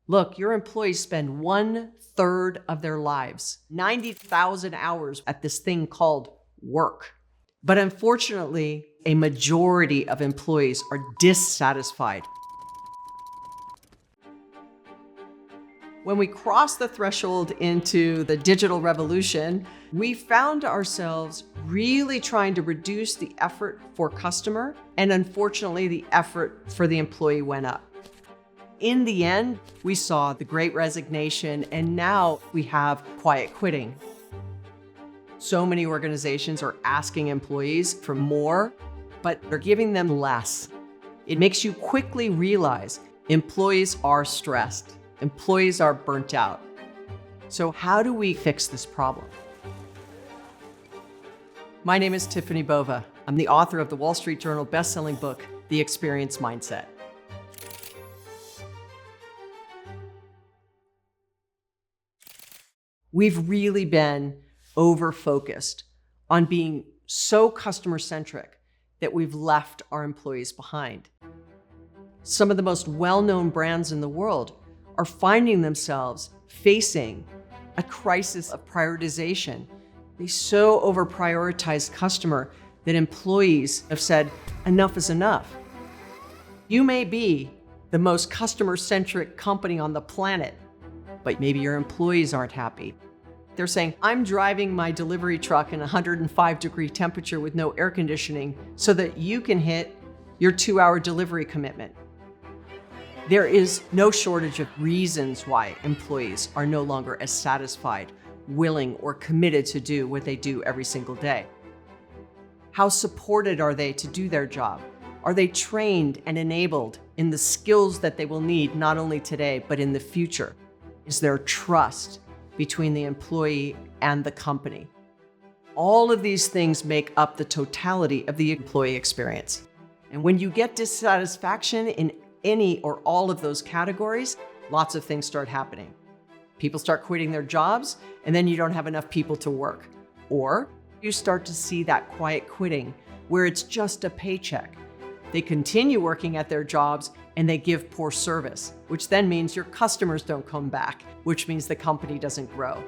Look, your employees spend 1/3 of their lives, 90,000 hours at this thing called work. But unfortunately, a majority of employees are dissatisfied. When we crossed the threshold into the digital revolution, we found ourselves really trying to reduce the effort for customer, and unfortunately, the effort for the employee went up. In the end, we saw the Great Resignation, and now we have quiet quitting. So many organizations are asking employees for more, but they're giving them less. It makes you quickly realize employees are stressed. Employees are burnt out. So how do we fix this problem? My name is Tiffani Bova. I'm the author of the Wall Street Journal best-selling book, The Experience Mindset. We've really been over-focused on being so customer-centric that we've left our employees behind. Some of the most well-known brands in the world are finding themselves facing a crisis of prioritization. They so over-prioritize customer that employees have said, enough is enough. You may be the most customer-centric company on the planet, but maybe your employees aren't happy. They're saying, I'm driving my delivery truck in 105-degree temperature with no air conditioning so that you can hit your 2-hour delivery commitment. There is no shortage of reasons why employees are no longer as satisfied, willing, or committed to do what they do every single day. How supported are they to do their job? Are they trained and enabled in the skills that they will need not only today, but in the future? Is there trust between the employee and the company? All of these things make up the totality of the employee experience. And when you get dissatisfaction in any or all of those categories, lots of things start happening. People start quitting their jobs, and then you don't have enough people to work. Or you start to see that quiet quitting where it's just a paycheck. They continue working at their jobs and they give poor service, which then means your customers don't come back, which means the company doesn't grow.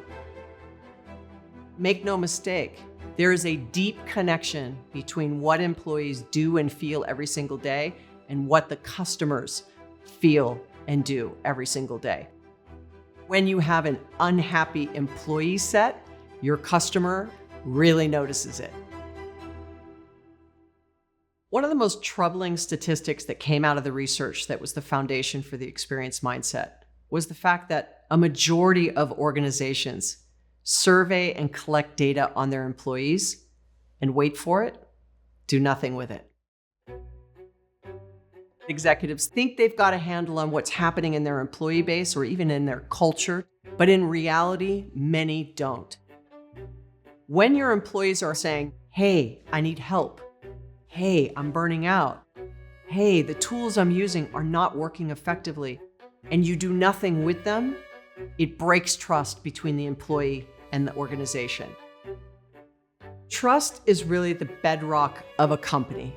Make no mistake, there is a deep connection between what employees do and feel every single day and what the customers feel and do every single day. When you have an unhappy employee set, your customer really notices it. One of the most troubling statistics that came out of the research that was the foundation for the experience mindset was the fact that a majority of organizations survey and collect data on their employees and wait for it, do nothing with it. Executives think they've got a handle on what's happening in their employee base or even in their culture, but in reality, many don't. When your employees are saying, hey, I need help. Hey, I'm burning out. Hey, the tools I'm using are not working effectively, and you do nothing with them, it breaks trust between the employee and the organization. Trust is really the bedrock of a company.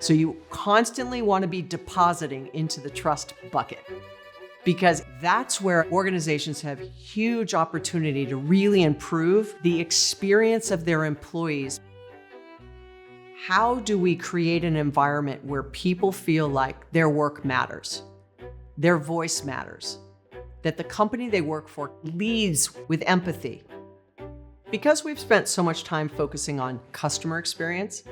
So you constantly want to be depositing into the trust bucket because that's where organizations have huge opportunity to really improve the experience of their employees. How do we create an environment where people feel like their work matters, their voice matters, that the company they work for leads with empathy? Because we've spent so much time focusing on customer experience,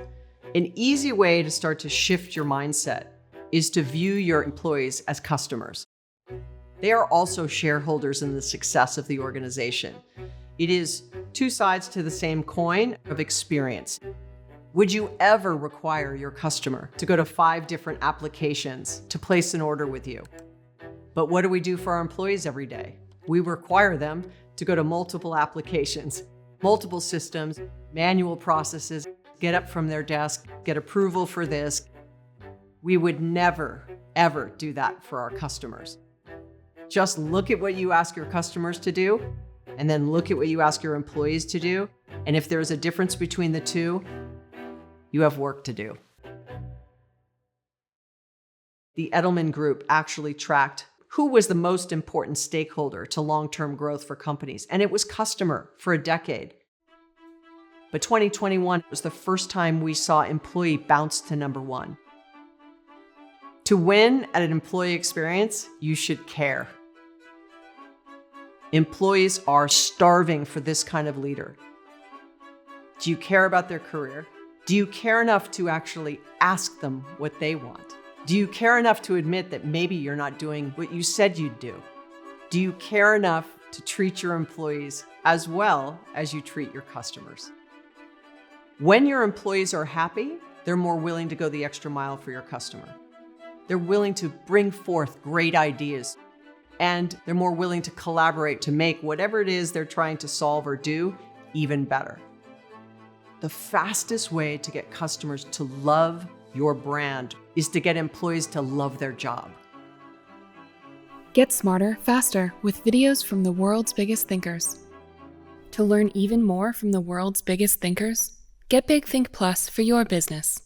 an easy way to start to shift your mindset is to view your employees as customers. They are also shareholders in the success of the organization. It is two sides to the same coin of experience. Would you ever require your customer to go to 5 different applications to place an order with you? But what do we do for our employees every day? We require them to go to multiple applications, multiple systems, manual processes, get up from their desk, get approval for this. We would never, ever do that for our customers. Just look at what you ask your customers to do, and then look at what you ask your employees to do. And if there's a difference between the two, you have work to do. The Edelman Group actually tracked who was the most important stakeholder to long-term growth for companies, and it was customer for a decade. But 2021 was the first time we saw employee bounce to number one. To win at an employee experience, you should care. Employees are starving for this kind of leader. Do you care about their career? Do you care enough to actually ask them what they want? Do you care enough to admit that maybe you're not doing what you said you'd do? Do you care enough to treat your employees as well as you treat your customers? When your employees are happy, they're more willing to go the extra mile for your customer. They're willing to bring forth great ideas, and they're more willing to collaborate to make whatever it is they're trying to solve or do even better. The fastest way to get customers to love your brand is to get employees to love their job. Get smarter, faster with videos from the world's biggest thinkers. To learn even more from the world's biggest thinkers, get Big Think Plus for your business.